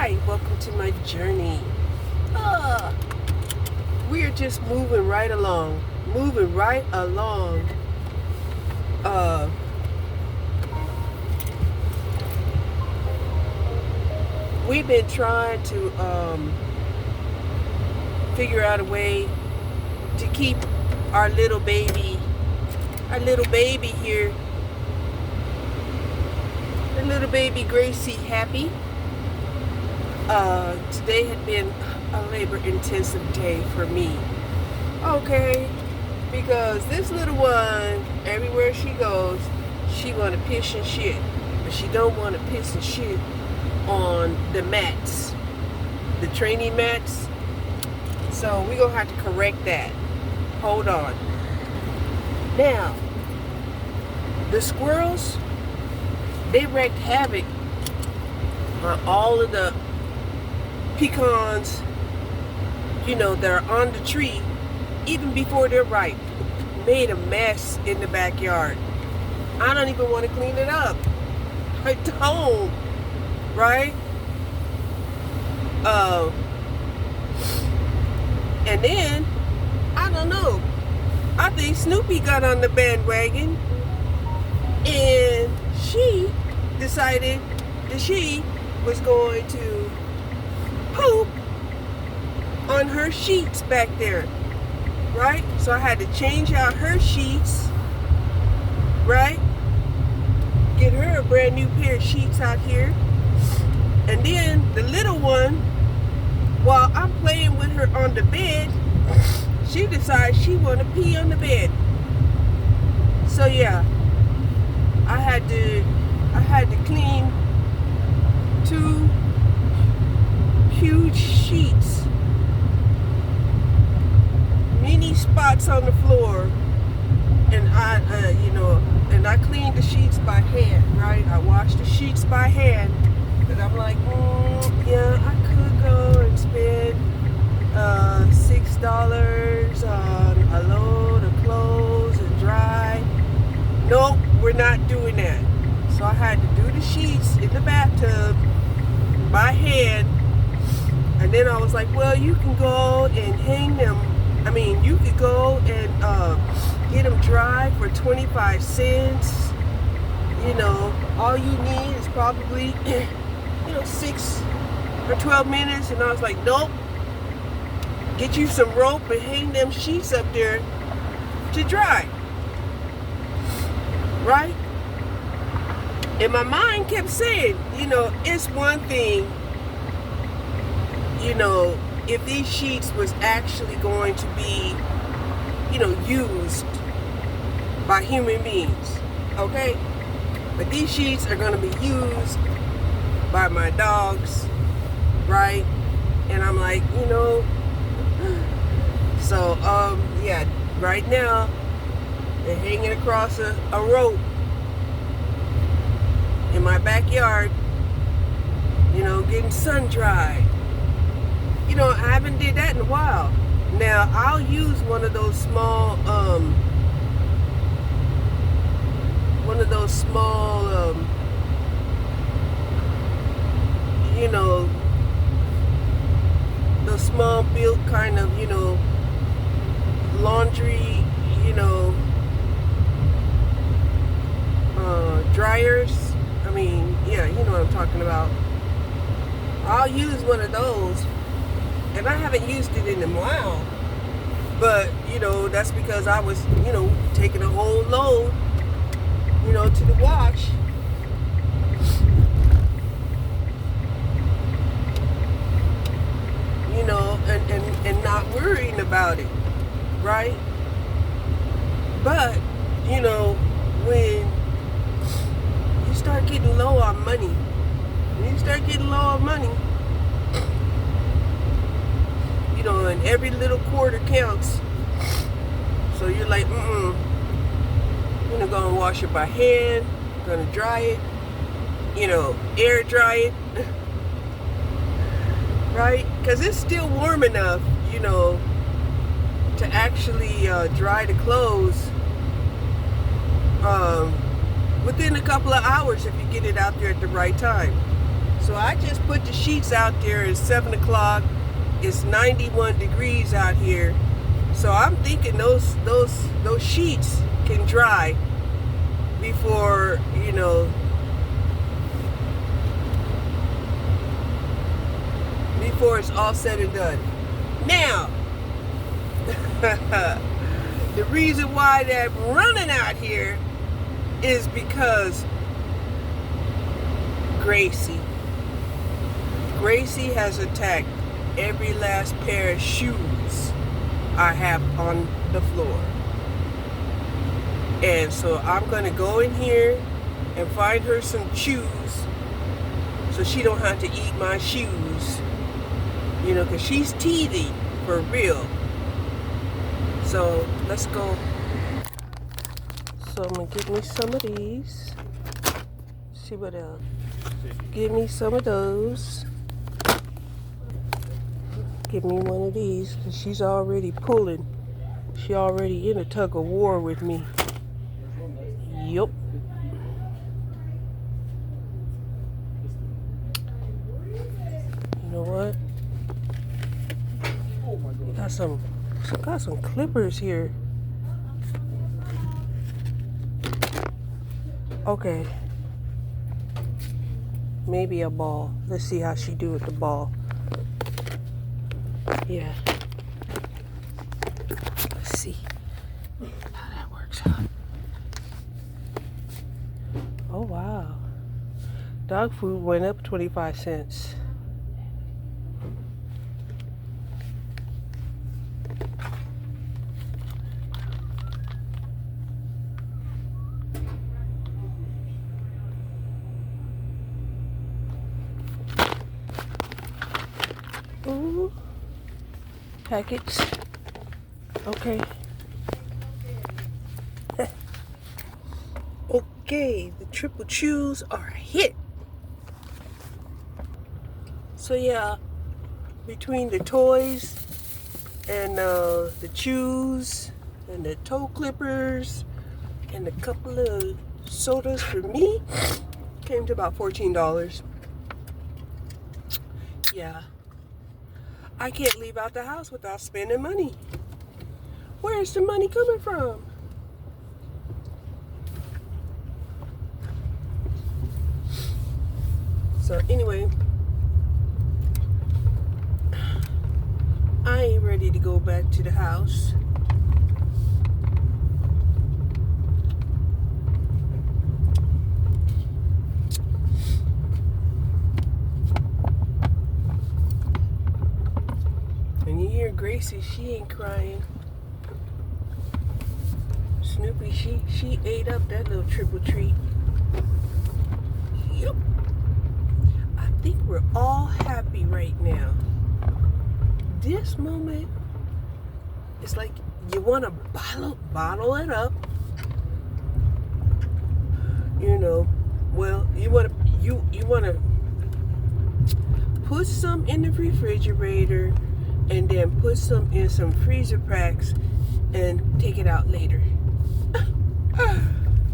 Hi, welcome to my journey. We are just moving right along. We've been trying to figure out a way to keep our little baby here, our little baby Gracie happy. Today had been a labor-intensive day for me. Okay, because this little one, everywhere she goes, she want to piss and shit, but she don't want to piss and shit on the mats, the training mats. So we're gonna have to correct that. Hold on. Now, the squirrels, they wreaked havoc on all of the pecans, that are on the tree, even before they're ripe. Made a mess in the backyard. I don't even want to clean it up. I don't, right? And then, I don't know, I think Snoopy got on the bandwagon and she decided that she was going to poop on her sheets back there, right? So I had to change out her sheets, right? Get her a brand new pair of sheets out here. And then the little one, while I'm playing with her on the bed, she decides she want to pee on the bed. So yeah, I had to clean 2 huge sheets, many spots on the floor, and I cleaned the sheets by hand, right? I washed the sheets by hand, and I'm like, yeah, I could go and spend $6 on a load of clothes and dry. Nope, we're not doing that. So I had to do the sheets in the bathtub by hand. And then I was like, well, you can go and hang them. You could go and get them dry for 25 cents. All you need is probably, 6 or 12 minutes. And I was like, nope. Get you some rope and hang them sheets up there to dry. Right? And my mind kept saying, it's one thing, if these sheets was actually going to be, used by human beings, okay? But these sheets are going to be used by my dogs, right? And I'm like, so, yeah, right now, they're hanging across a rope in my backyard, getting sun dried. I haven't did that in a while. Now, I'll use one of those small, those small built kind of, laundry, dryers. Yeah, you know what I'm talking about. I'll use one of those. And I haven't used it in a while. But, that's because I was, taking a whole load, to the wash. And not worrying about it, right? But, when you start getting low on money, and every little quarter counts. So you're like, I'm gonna go and wash it by hand, gonna dry it, air dry it, right? Because it's still warm enough, to actually dry the clothes within a couple of hours if you get it out there at the right time. So I just put the sheets out there at 7 o'clock. It's 91 degrees out here. So I'm thinking those sheets can dry before, before it's all said and done. Now, the reason why they're running out here is because Gracie has attacked every last pair of shoes I have on the floor. And so I'm going to go in here and find her some shoes so she don't have to eat my shoes, because she's teething for real. So let's go. So I'm going to give me some of these. See what else. Give me some of those. Give me one of these, because she's already pulling. She already in a tug of war with me. Yup. You know what? We got some clippers here. Okay. Maybe a ball. Let's see how she do with the ball. Yeah. Let's see how that works out. Oh, wow. Dog food went up 25 cents. Ooh. Packets. Okay. Okay, the triple chews are a hit. So yeah, between the toys and the chews and the toe clippers and a couple of sodas for me, came to about $14. Yeah. I can't leave out the house without spending money. Where's the money coming from? So anyway, I ain't ready to go back to the house. And you hear Gracie, she ain't crying. Snoopy, she ate up that little triple treat. Yep. I think we're all happy right now. This moment, it's like you want to bottle it up. Well, you want to put some in the refrigerator and then put some in some freezer packs and take it out later.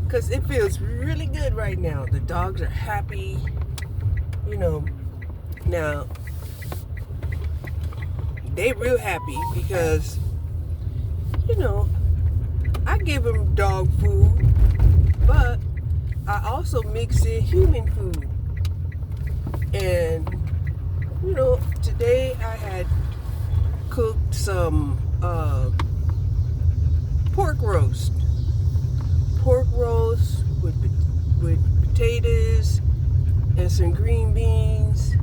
Because it feels really good right now. The dogs are happy. Now, they real happy because, I give them dog food, but I also mix in human food. And, today I had cooked some pork roast with potatoes and some green beans,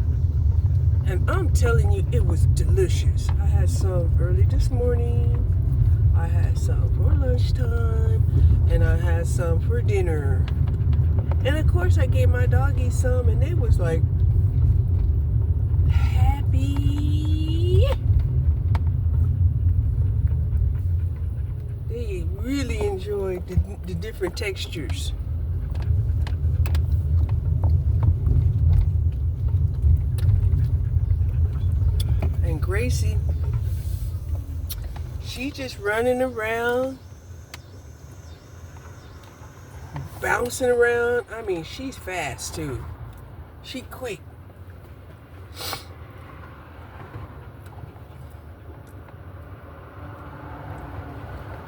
and I'm telling you, it was delicious. I had some early this morning, I had some for lunchtime, and I had some for dinner. And of course I gave my doggies some, and they was like happy. They really enjoyed the different textures. And Gracie, she just running around, bouncing around. I mean, she's fast too. She quick.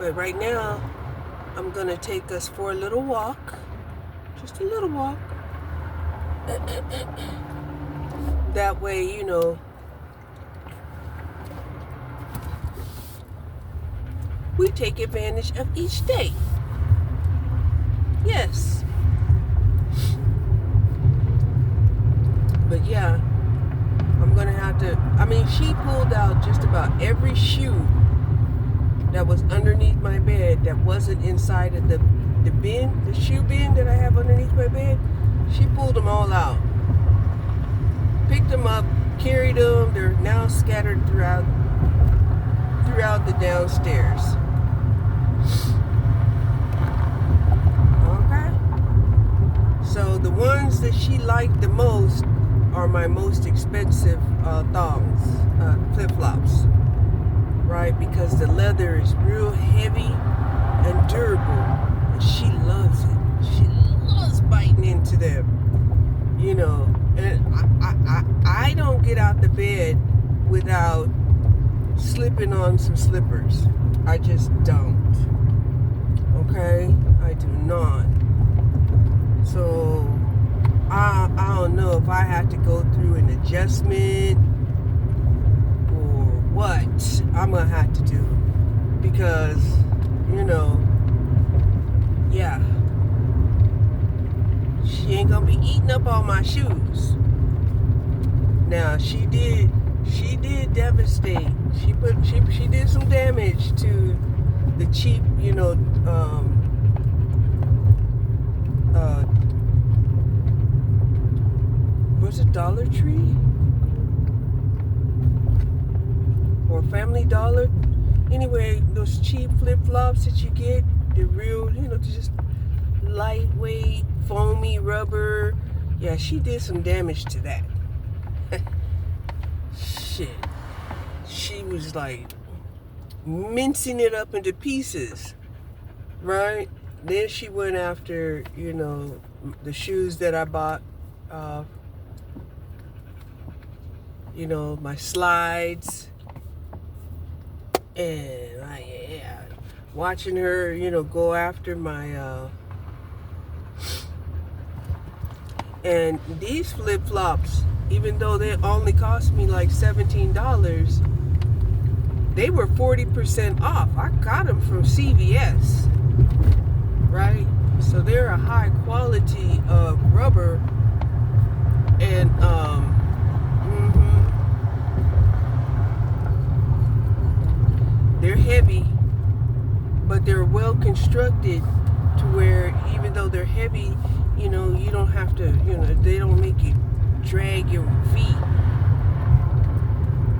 But right now, I'm going to take us for a little walk. Just a little walk. That way, you know, we take advantage of each day. Yes. But yeah, I'm going to have to, I mean, she pulled out just about every shoe that was underneath my bed that wasn't inside of the bin, the shoe bin that I have underneath my bed. She pulled them all out. Picked them up, carried them. They're now scattered throughout the downstairs. Okay. So the ones that she liked the most are my most expensive thongs, flip-flops, right? Because the leather is real heavy and durable, and she loves it. She loves biting into them, you know. And I don't get out the bed without slipping on some slippers. I just don't. Okay? I do not. So I don't know if I have to go through an adjustment or what I'm gonna have to do, because, you know, yeah, she ain't gonna be eating up all my shoes. Now she did devastate. She did some damage to the cheap, you know, was it Dollar Tree or Family Dollar? Anyway, those cheap flip-flops that you get, they're real, you know, just lightweight, foamy rubber. Yeah, she did some damage to that. Shit. She was like mincing it up into pieces, right? Then she went after, you know, the shoes that I bought, you know, my slides. And watching her, you know, go after my, and these flip-flops, even though they only cost me like $17, they were 40% off. I got them from CVS, right? So they're a high quality of rubber, and they're heavy, but they're well constructed to where even though they're heavy, you know, you don't have to, you know, they don't make you drag your feet.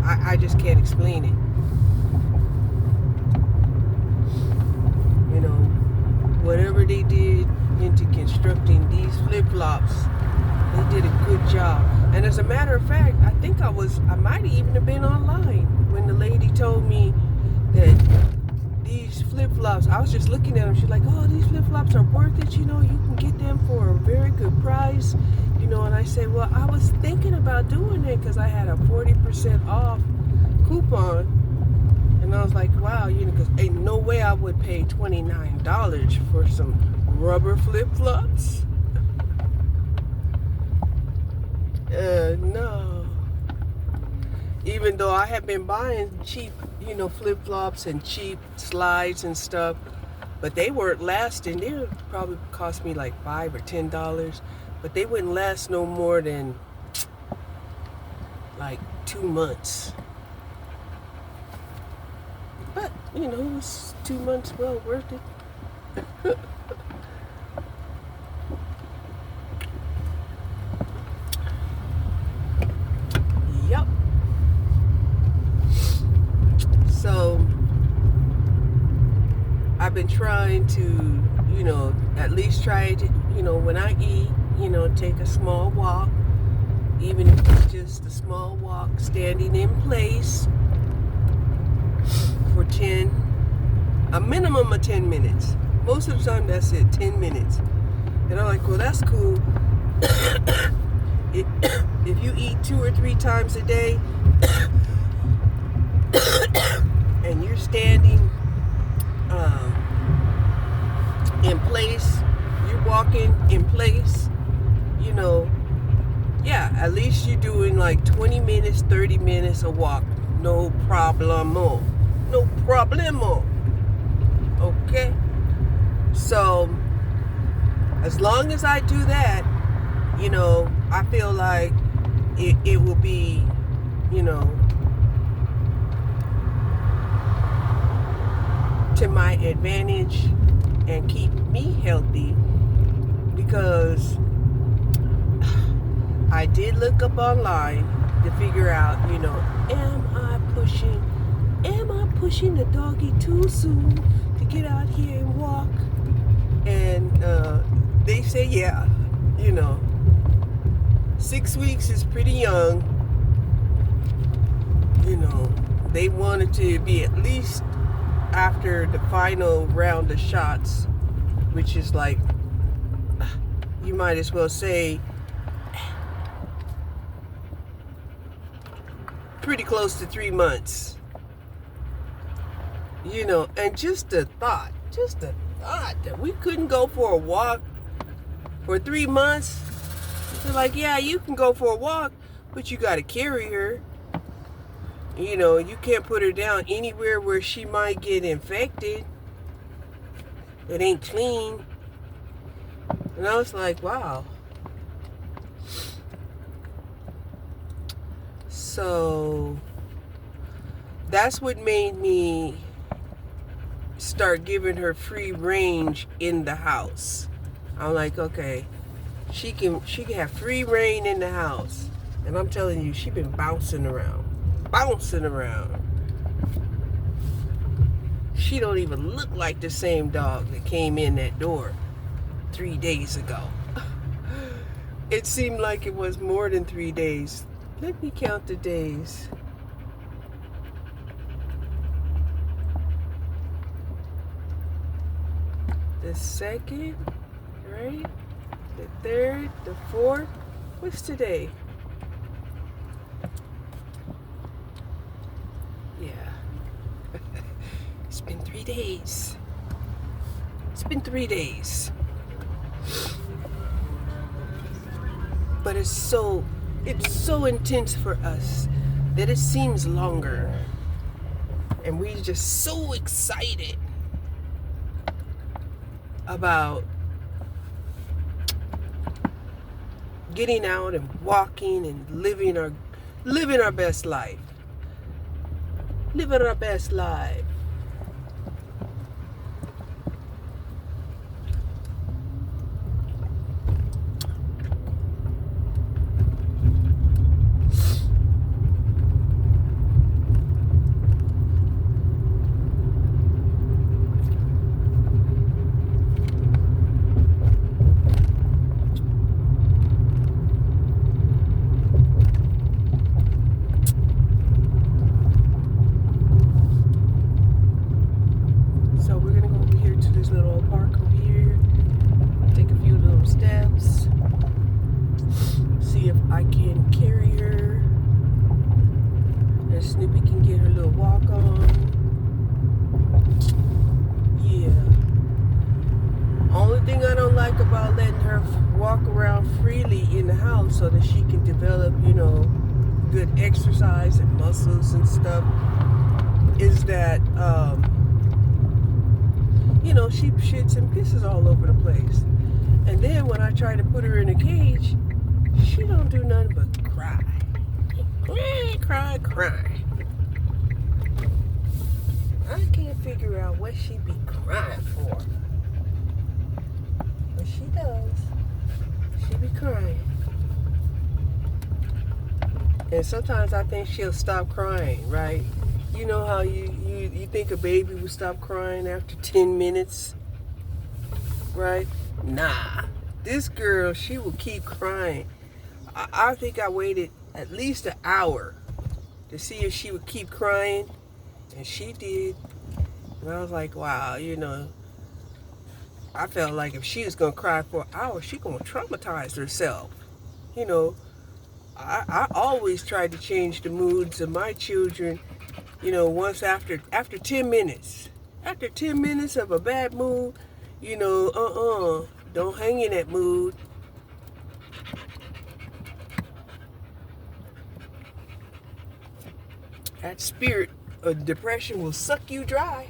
I just can't explain it. You know, whatever they did into constructing these flip-flops, they did a good job. And as a matter of fact, I think I might even have been online when the lady told me that these flip-flops, I was just looking at them, she's like, oh, these flip-flops are worth it, you know, you can get them for a very good price, you know. And I said, well, I was thinking about doing it because I had a 40% off coupon, and I was like, wow, you know, because ain't no way I would pay $29 for some rubber flip-flops. No. Even though I have been buying cheap, you know, flip-flops and cheap slides and stuff, but they weren't lasting. They would probably cost me like $5 or $10, but they wouldn't last no more than like 2 months. But, you know, it was 2 months well worth it. Yep. So I've been trying to, you know, at least try to, you know, when I eat, you know, take a small walk, even if it's just a small walk, standing in place for a minimum of 10 minutes. Most of the time that's it, 10 minutes. And I'm like, well, that's cool. If you eat 2 or 3 times a day and you're standing in place. You're walking in place, you know, yeah, at least you're doing like 20 minutes, 30 minutes a walk. No problemo. No problemo. Okay? So, as long as I do that, you know, I feel like it will be, you know, to my advantage and keep me healthy, because I did look up online to figure out, you know, am I pushing the doggy too soon to get out here and walk? And they say, yeah, you know, 6 weeks is pretty young. You know, they wanted to be at least after the final round of shots, which is like, you might as well say, pretty close to 3 months. You know, and just the thought that we couldn't go for a walk for 3 months. They're like, yeah, you can go for a walk, but you got to carry her. You know, you can't put her down anywhere where she might get infected. It ain't clean. And I was like, wow. So that's what made me start giving her free range in the house. I'm like, okay, she can have free reign in the house. And I'm telling you, she been bouncing around. She don't even look like the same dog that came in that door 3 days ago. It seemed like it was more than 3 days. Let me count the days. The second, right? The third, the fourth. What's today? Yeah. It's been 3 days. It's been 3 days. But it's so intense for us that it seems longer. And we're just so excited about getting out and walking and living our best life. Living our best life. So we're gonna go over here to this little old park over here, take a few little steps, see if I can carry her, and Snoopy can get her little walk on. Yeah. Only thing I don't like about letting her walk around freely in the house so that she can develop, you know, good exercise and muscles and stuff is that, you know, she shits and pisses all over the place. And then when I try to put her in a cage, she don't do nothing but cry. Cry. I can't figure out what she be crying for. But she does. She be crying. And sometimes I think she'll stop crying, right? You know how you think a baby will stop crying after 10 minutes, right? Nah. This girl, she will keep crying. I think I waited at least an hour to see if she would keep crying, and she did. And I was like, wow, you know, I felt like if she was going to cry for an hour, she's going to traumatize herself. You know, I always try to change the moods of my children, you know, once after 10 minutes. After 10 minutes of a bad mood, you know, don't hang in that mood. That spirit of depression will suck you dry.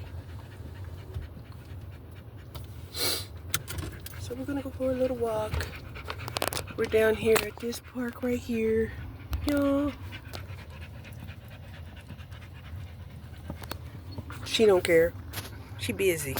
So we're gonna go for a little walk. We're down here at this park right here. Y'all. She don't care. She busy.